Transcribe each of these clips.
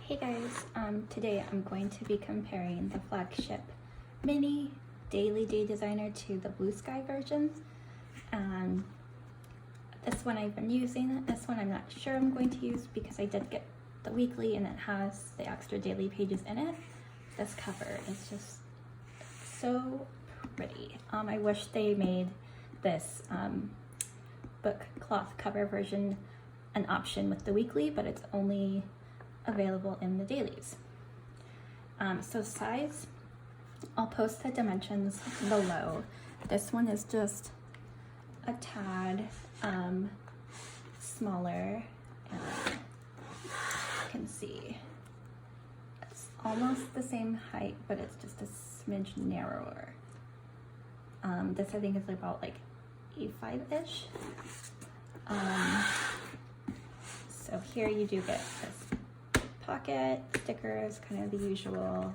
Hey guys, today I'm going to be comparing the Flagship Mini Daily Day Designer to the Blue Sky version. This one I've been using. This one I'm not sure I'm going to use because I did get the weekly and it has the extra daily pages in it. This cover is just so pretty. I wish they made this book cloth cover version an option with the weekly, but it's only available in the dailies. So size, I'll post the dimensions below. This one is just a tad smaller, and you can see it's almost the same height, but it's just a smidge narrower. This I think is about like A5-ish. So here you do get this pocket, stickers, kind of the usual.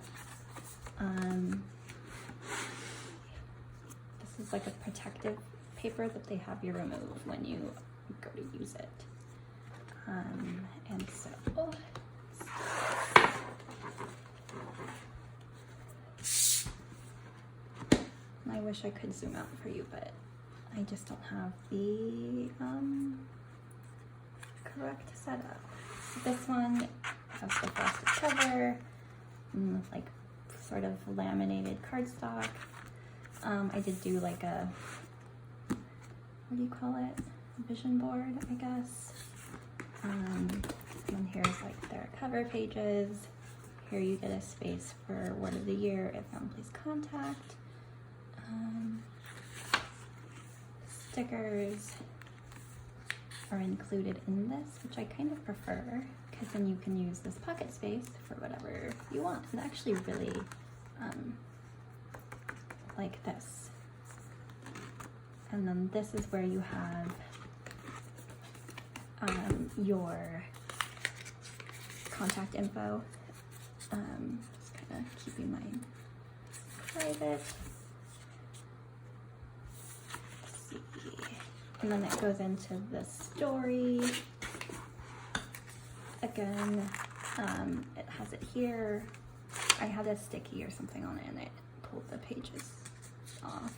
This is like a protective paper that they have you remove when you go to use it. And so, I wish I could zoom out for you, but I just don't have the correct setup. This one has the frosted cover with like sort of laminated cardstock. I did do like a, what do you call it? Vision board, I guess. And here's like their cover pages. Here you get a space for word of the year, if found, please contact. Stickers are included in this, which I kind of prefer because then you can use this pocket space for whatever you want. And actually really like this. And then this is where you have your contact info. Just kind of keeping mine private. And then it goes into the story. Again, it has it here. I had a sticky or something on it and it pulled the pages off.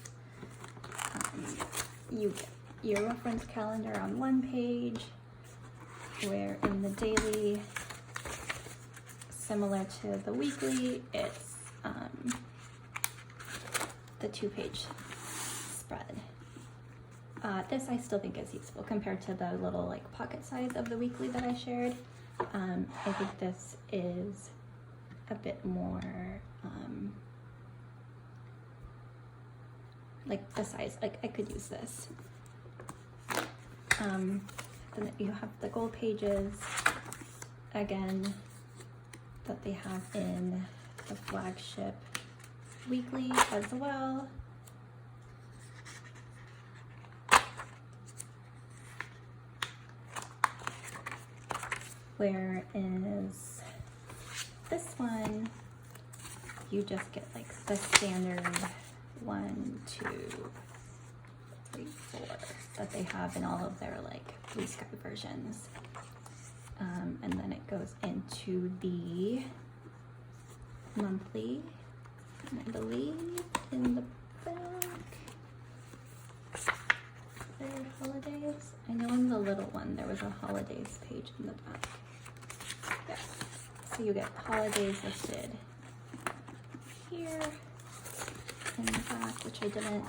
You get your reference calendar on one page, where in the daily, similar to the weekly, it's the 2-page spread. This I still think is useful compared to the little like pocket size of the weekly that I shared. I think this is a bit more like the size, like I could use this. Then you have the gold pages again that they have in the Flagship weekly as well. Whereas this one, you just get like the standard 1, 2, 3, 4 that they have in all of their like Blue Sky versions. And then it goes into the monthly, and I believe in the back, their holidays. I know in the little one there was a holidays page in the back. Yeah. So you get holidays listed here in the back, which I didn't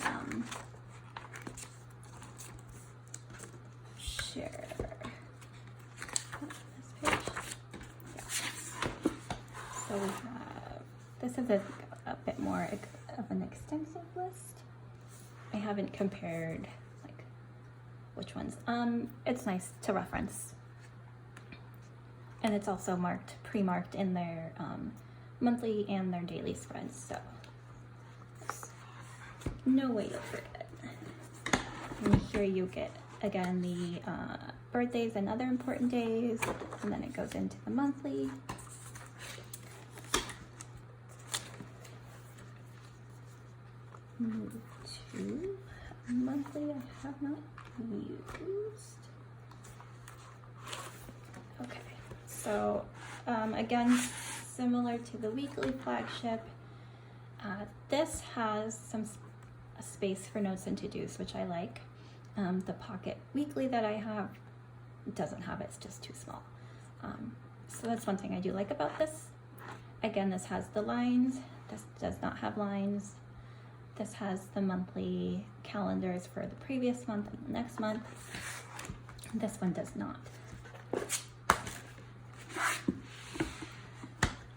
share. This page. Yeah. So we have, this is a bit more of an extensive list. I haven't compared like which ones. It's nice to reference. And it's also pre-marked in their monthly and their daily spreads, so no way to forget. And here you get, again, the birthdays and other important days, and then it goes into the monthly. Move to monthly I have not used. Okay, so Again, similar to the weekly flagship, this has some space for notes and to-dos, which I like. The pocket weekly that I have doesn't have it, it's just too small. So that's one thing I do like about this. Again, this has the lines, this does not have lines. This has the monthly calendars for the previous month and the next month. This one does not.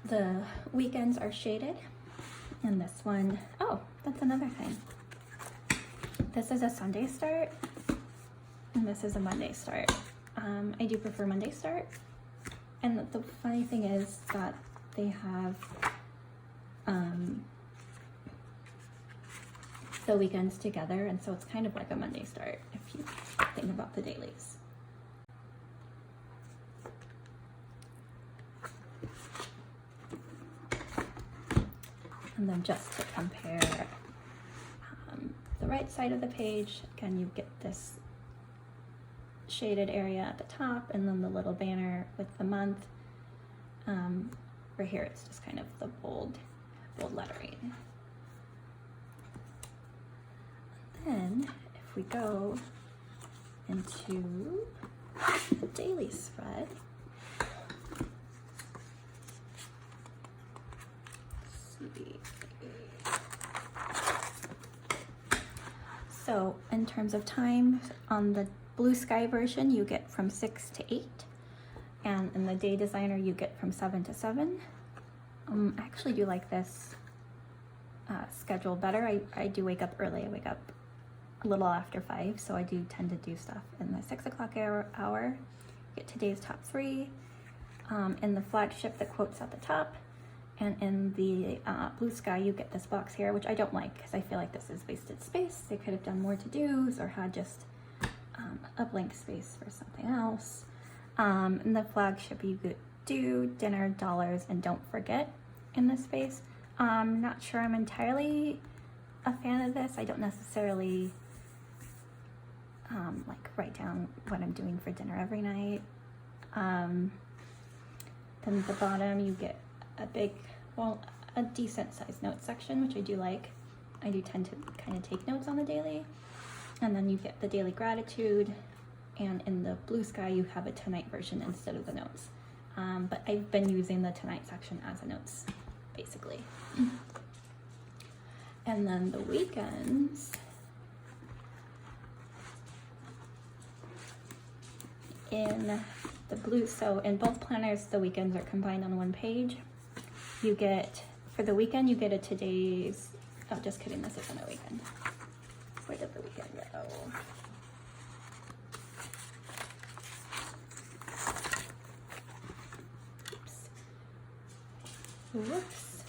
The weekends are shaded, and this one, oh, that's another thing. This is a Sunday start, and this is a Monday start. I do prefer Monday start, and the funny thing is that they have the weekends together, and so it's kind of like a Monday start if you think about the dailies. And then just to compare the right side of the page, again, you get this shaded area at the top and then the little banner with the month. Right here, it's just kind of the bold lettering. And then if we go into the daily spread, so in terms of time, on the Blue Sky version, you get from 6 to 8. And in the Day Designer, you get from 7 to 7. I actually do like this schedule better. I do wake up early. I wake up a little after 5, so I do tend to do stuff in the 6 o'clock hour. Get today's top 3. In the flagship, the quotes at the top. And in the Blue Sky, you get this box here, which I don't like because I feel like this is wasted space. They could have done more to-dos or had just a blank space for something else. In the flagship, you could do dinner, dollars, and don't forget in this space. I'm not sure I'm entirely a fan of this. I don't necessarily like write down what I'm doing for dinner every night. Then at the bottom, you get a decent sized note section, which I do like. I do tend to kind of take notes on the daily. And then you get the daily gratitude, and in the Blue Sky you have a tonight version instead of the notes. But I've been using the tonight section as a notes, basically. And then the weekends, in the blue, so in both planners the weekends are combined on one page. You get, for the weekend, you get a today's, oh, just kidding, this isn't a weekend. Where did the weekend go? Whoops.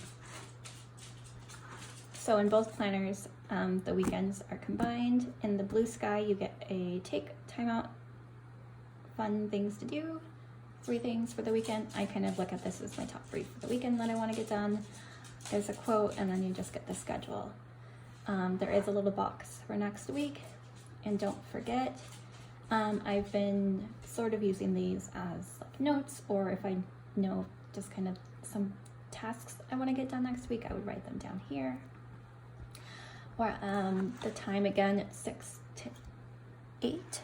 So in both planners, the weekends are combined. In the Blue Sky, you get a take, time out, fun things to do, 3 things for the weekend. I kind of look at this as my top 3 for the weekend that I want to get done. There's a quote, and then you just get the schedule. There is a little box for next week, and don't forget, I've been sort of using these as like notes, or if I know just kind of some tasks I want to get done next week, I would write them down here. Or the time, again, it's 6 to 8,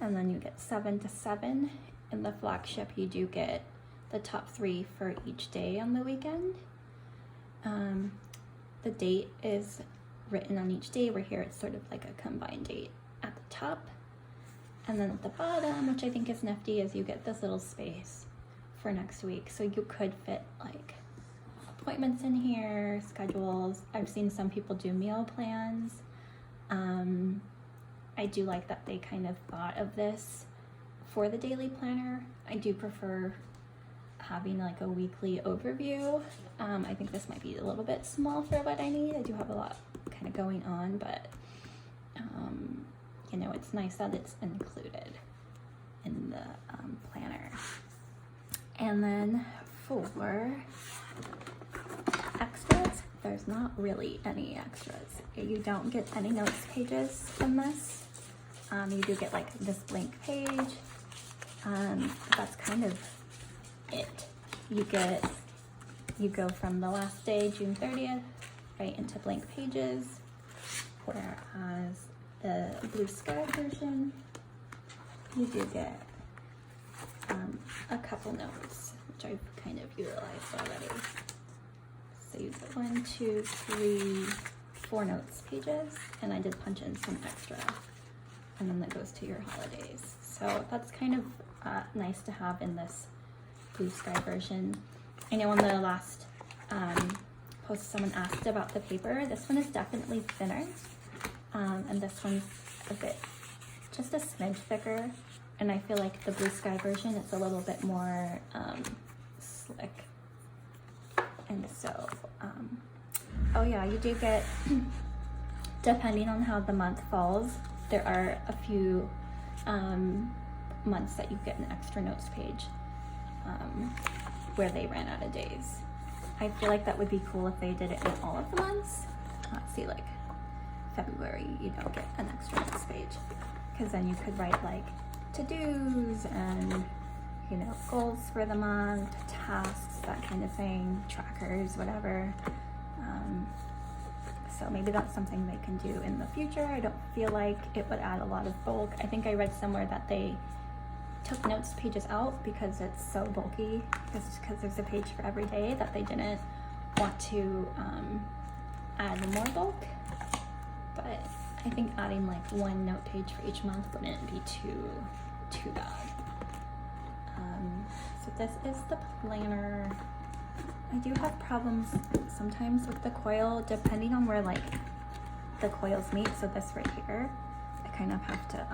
and then you get 7 to 7. In the flagship, you do get the top 3 for each day on the weekend. The date is written on each day, where here it's sort of like a combined date at the top. And then at the bottom, which I think is nifty, is you get this little space for next week. So you could fit like appointments in here, schedules. I've seen some people do meal plans. I do like that they kind of thought of this for the daily planner. I do prefer having like a weekly overview. I think this might be a little bit small for what I need. I do have a lot kind of going on, but you know, it's nice that it's included in the planner. And then for extras, there's not really any extras. You don't get any notes pages in this. You do get like this blank page. That's kind of it. you go from the last day, June 30th, right into blank pages, whereas the Blue Sky version, you do get a couple notes, which I've kind of utilized already. So you get 1, 2, 3, 4 notes pages, and I did punch in some extra, and then that goes to your holidays. So that's kind of nice to have in this Blue Sky version. I know on the last post someone asked about the paper. This one is definitely thinner, and this one's a bit, just a smidge thicker, and I feel like the Blue Sky version, it's a little bit more slick. And so, oh yeah, you do get, depending on how the month falls, there are a few months that you get an extra notes page where they ran out of days. I feel like that would be cool if they did it in all of the months. Let's see, like February, you don't get an extra notes page, because then you could write like to-dos and, you know, goals for the month, tasks, that kind of thing, trackers, whatever. So maybe that's something they can do in the future. I don't feel like it would add a lot of bulk. I think I read somewhere that they took notes pages out because it's so bulky, because there's a page for every day, that they didn't want to add more bulk. But I think adding like 1 note page for each month wouldn't be too bad. So this is the planner. I do have problems sometimes with the coil, depending on where like the coils meet. So this right here, I kind of have to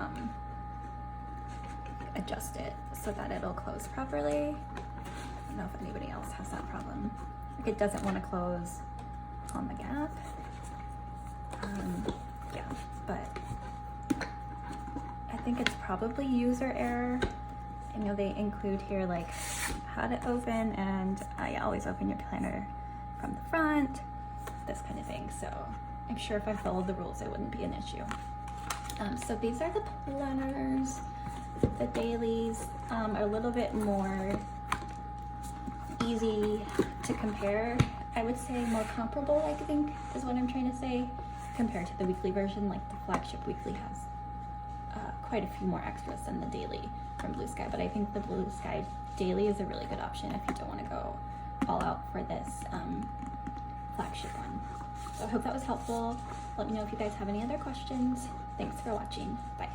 adjust it so that it'll close properly. I don't know if anybody else has that problem. Like it doesn't want to close on the gap. Yeah, but I think it's probably user error. I know they include here like how to open, and I always open your planner from the front, this kind of thing. So I'm sure if I followed the rules, it wouldn't be an issue. So these are the planners. The dailies are a little bit more easy to compare. I would say more comparable, I think, is what I'm trying to say, compared to the weekly version. Like the Flagship weekly has quite a few more extras than the daily from Blue Sky, but I think the Blue Sky daily is a really good option if you don't want to go all out for this Flagship one. So I hope that was helpful. Let me know if you guys have any other questions. Thanks for watching. Bye.